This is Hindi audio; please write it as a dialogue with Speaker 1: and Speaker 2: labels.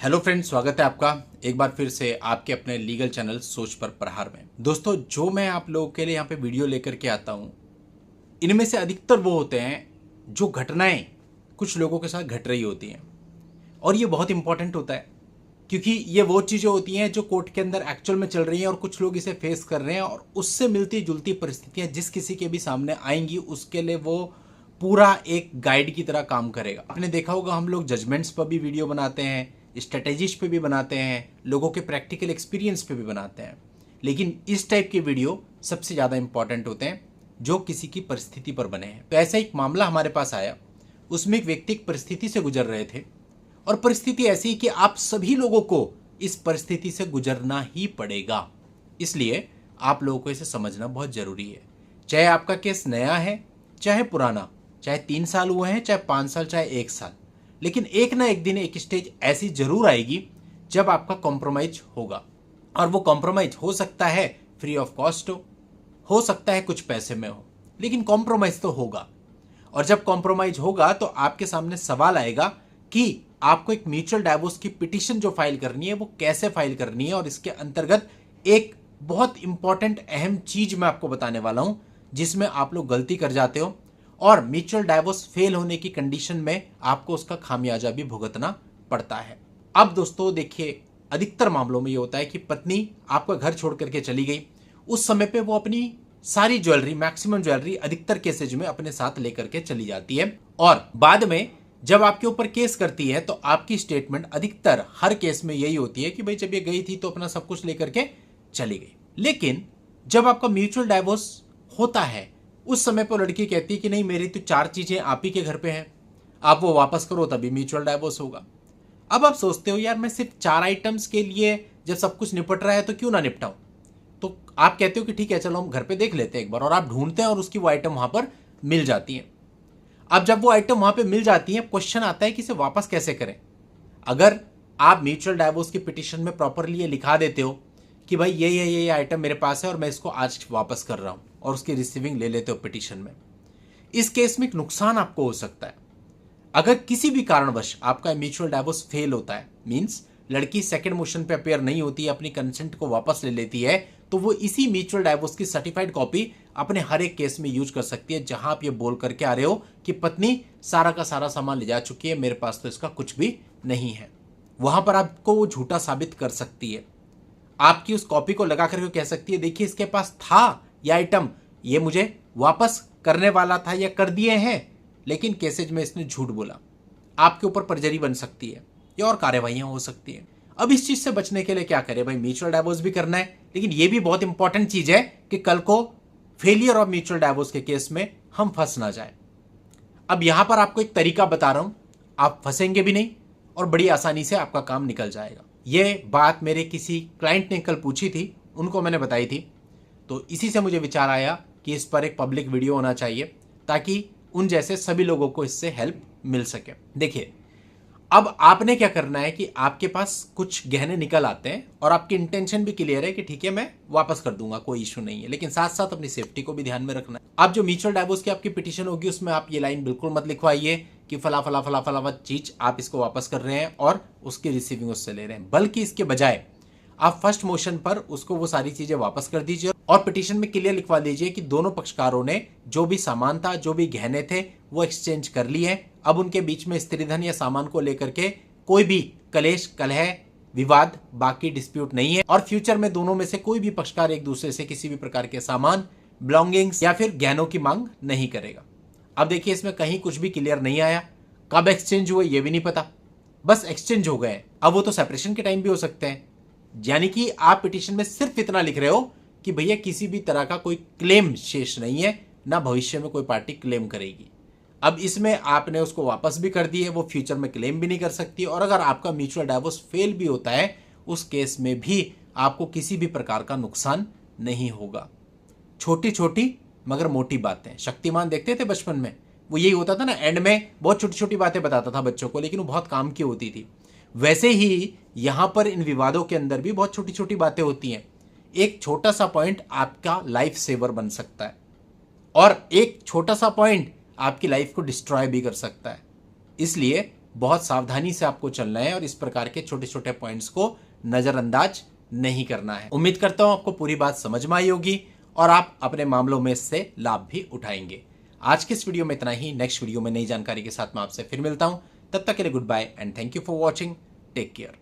Speaker 1: हेलो फ्रेंड्स, स्वागत है आपका एक बार फिर से आपके अपने लीगल चैनल सोच पर प्रहार में। दोस्तों, जो मैं आप लोगों के लिए यहाँ पे वीडियो लेकर के आता हूँ, इनमें से अधिकतर वो होते हैं जो घटनाएं कुछ लोगों के साथ घट रही होती हैं। और ये बहुत इंपॉर्टेंट होता है क्योंकि ये वो चीज़ें होती हैं जो कोर्ट के अंदर एक्चुअल में चल रही हैं और कुछ लोग इसे फेस कर रहे हैं, और उससे मिलती जुलती परिस्थितियां जिस किसी के भी सामने आएंगी उसके लिए वो पूरा एक गाइड की तरह काम करेगा। आपने देखा होगा, हम लोग जजमेंट्स पर भी वीडियो बनाते हैं, स्ट्रेटेजीज पे भी बनाते हैं, लोगों के प्रैक्टिकल एक्सपीरियंस पे भी बनाते हैं, लेकिन इस टाइप के वीडियो सबसे ज़्यादा इंपॉर्टेंट होते हैं जो किसी की परिस्थिति पर बने हैं। तो ऐसा एक मामला हमारे पास आया, उसमें एक व्यक्ति एक परिस्थिति से गुजर रहे थे और परिस्थिति ऐसी कि आप सभी लोगों को इस परिस्थिति से गुजरना ही पड़ेगा। इसलिए आप लोगों को इसे समझना बहुत जरूरी है। चाहे आपका केस नया है, चाहे पुराना, चाहे 3 साल हुए हैं, चाहे 5 साल, चाहे 1 साल, लेकिन एक ना एक दिन एक स्टेज ऐसी जरूर आएगी जब आपका कॉम्प्रोमाइज होगा। और वो कॉम्प्रोमाइज हो सकता है फ्री ऑफ कॉस्ट हो सकता है कुछ पैसे में हो, लेकिन कॉम्प्रोमाइज तो होगा। और जब कॉम्प्रोमाइज होगा तो आपके सामने सवाल आएगा कि आपको एक म्यूचुअल डाइवोर्स की पिटीशन जो फाइल करनी है वो कैसे फाइल करनी है। और इसके अंतर्गत एक बहुत इंपॉर्टेंट अहम चीज मैं आपको बताने वाला हूं जिसमें आप लोग गलती कर जाते हो और म्यूचुअल डाइवोर्स फेल होने की कंडीशन में आपको उसका खामियाजा भी भुगतना पड़ता है। अब दोस्तों देखिए, अधिकतर मामलों में ये होता है कि पत्नी आपका घर छोड़ करके चली गई, उस समय पे वो अपनी सारी ज्वेलरी, मैक्सिमम ज्वेलरी अधिकतर केसेज में अपने साथ लेकर के चली जाती है, और बाद में जब आपके ऊपर केस करती है तो आपकी स्टेटमेंट अधिकतर हर केस में यही होती है कि भाई जब ये गई थी तो अपना सब कुछ लेकर के चली गई। लेकिन जब आपका म्यूचुअल डाइवोर्स होता है उस समय पर लड़की कहती है कि नहीं, मेरी तो 4 चीजें आप ही के घर पे हैं, आप वो वापस करो तभी म्यूचुअल डाइवोर्स होगा। अब आप सोचते हो यार, मैं सिर्फ 4 आइटम्स के लिए जब सब कुछ निपट रहा है तो क्यों ना निपटाऊं। तो आप कहते हो कि ठीक है, चलो हम घर पे देख लेते हैं एक बार, और आप ढूंढते हैं और उसकी वो आइटम वहां पर मिल जाती है। अब जब वो आइटम वहां पे मिल जाती है, क्वेश्चन आता है कि इसे वापस कैसे करें। अगर आप म्यूचुअल डाइवोर्स की पिटीशन में प्रॉपरली ये लिखा देते हो कि भाई ये आइटम मेरे पास है और मैं इसको आज वापस कर रहा हूं, और उसकी रिसीविंग ले लेते हो पिटीशन में, इस केस में एक नुकसान आपको हो सकता है। अगर किसी भी कारणवश आपका म्यूचुअल डाइवोर्स फेल होता है, मींस लड़की सेकंड मोशन पे अपेयर नहीं होती है, अपनी कंसेंट को वापस ले लेती है, तो वो इसी म्यूचुअल डाइवोर्स की सर्टिफाइड कॉपी अपने हर एक केस में यूज कर सकती है जहां आप ये बोल करके आ रहे हो कि पत्नी सारा का सारा सामान ले जा चुकी है, मेरे पास तो इसका कुछ भी नहीं है। वहां पर आपको वो झूठा साबित कर सकती है। आपकी उस कॉपी को लगा करके कह सकती है, देखिए इसके पास था ये आइटम, ये मुझे वापस करने वाला था या कर दिए हैं, लेकिन केसेज में इसने झूठ बोला। आपके ऊपर परजरी बन सकती है या और कार्यवाहियां हो सकती हैं। अब इस चीज से बचने के लिए क्या करें भाई, म्यूचुअल डाइवोर्स भी करना है, लेकिन ये भी बहुत इंपॉर्टेंट चीज है कि कल को फेलियर ऑफ म्यूचुअल डाइवोर्स के केस में हम फंस ना जाए। अब यहां पर आपको एक तरीका बता रहा हूं, आप फंसेंगे भी नहीं और बड़ी आसानी से आपका काम निकल जाएगा। ये बात मेरे किसी क्लाइंट ने कल पूछी थी, उनको मैंने बताई थी, तो इसी से मुझे विचार आया कि इस पर एक पब्लिक वीडियो होना चाहिए ताकि उन जैसे सभी लोगों को इससे हेल्प मिल सके। देखिए, अब आपने क्या करना है कि आपके पास कुछ गहने निकल आते हैं और आपकी इंटेंशन भी क्लियर है कि ठीक है मैं वापस कर दूंगा, कोई इशू नहीं है, लेकिन साथ साथ अपनी सेफ्टी को भी ध्यान में रखना है। अब जो म्यूचुअल डाइवोर्स की आपकी पिटीशन होगी उसमें आप ये लाइन बिल्कुल मत लिखवाइए कि फला फला फला फला चीज आप इसको वापस कर रहे हैं और उसकी रिसीविंग उससे ले रहे हैं, बल्कि इसके बजाय आप फर्स्ट मोशन पर उसको वो सारी चीजें वापस कर दीजिए और पिटीशन में क्लियर लिखवा दीजिए कि दोनों पक्षकारों ने जो भी सामान था, जो भी गहने थे, वो एक्सचेंज कर लिए। अब उनके बीच में स्त्रीधन या सामान को लेकर के कोई भी कलेश, कलह, विवाद, बाकी डिस्प्यूट नहीं है, और फ्यूचर में दोनों में से कोई भी पक्षकार एक दूसरे से किसी भी प्रकार के सामान, बिलोंगिंग्स या फिर गहनों की मांग नहीं करेगा। अब देखिए, इसमें कहीं कुछ भी क्लियर नहीं आया, कब एक्सचेंज हुए ये भी नहीं पता, बस एक्सचेंज हो गए। अब वो तो सेपरेशन के टाइम भी हो सकते हैं, यानी कि आप पिटीशन में सिर्फ इतना लिख रहे हो कि भैया किसी भी तरह का कोई क्लेम शेष नहीं है, ना भविष्य में कोई पार्टी क्लेम करेगी। अब इसमें आपने उसको वापस भी कर दी है, वो फ्यूचर में क्लेम भी नहीं कर सकती, और अगर आपका म्यूचुअल डाइवोर्स फेल भी होता है उस केस में भी आपको किसी भी प्रकार का नुकसान नहीं होगा। छोटी छोटी मगर मोटी बातें, शक्तिमान देखते थे बचपन में, वो यही होता था ना, एंड में बहुत छोटी छोटी बातें बताता था बच्चों को, लेकिन वो बहुत काम की होती थी। वैसे ही यहां पर इन विवादों के अंदर भी बहुत छोटी छोटी बातें होती हैं। एक छोटा सा पॉइंट आपका लाइफ सेवर बन सकता है, और एक छोटा सा पॉइंट आपकी लाइफ को डिस्ट्रॉय भी कर सकता है। इसलिए बहुत सावधानी से आपको चलना है और इस प्रकार के छोटे छोटे पॉइंट्स को नजरअंदाज नहीं करना है। उम्मीद करता हूं आपको पूरी बात समझ में आई होगी और आप अपने मामलों में इससे लाभ भी उठाएंगे। आज के इस वीडियो में इतना ही। नेक्स्ट वीडियो में नई जानकारी के साथ मैं आपसे फिर मिलता हूं। तब तक के लिए goodbye and thank you for watching. Take care.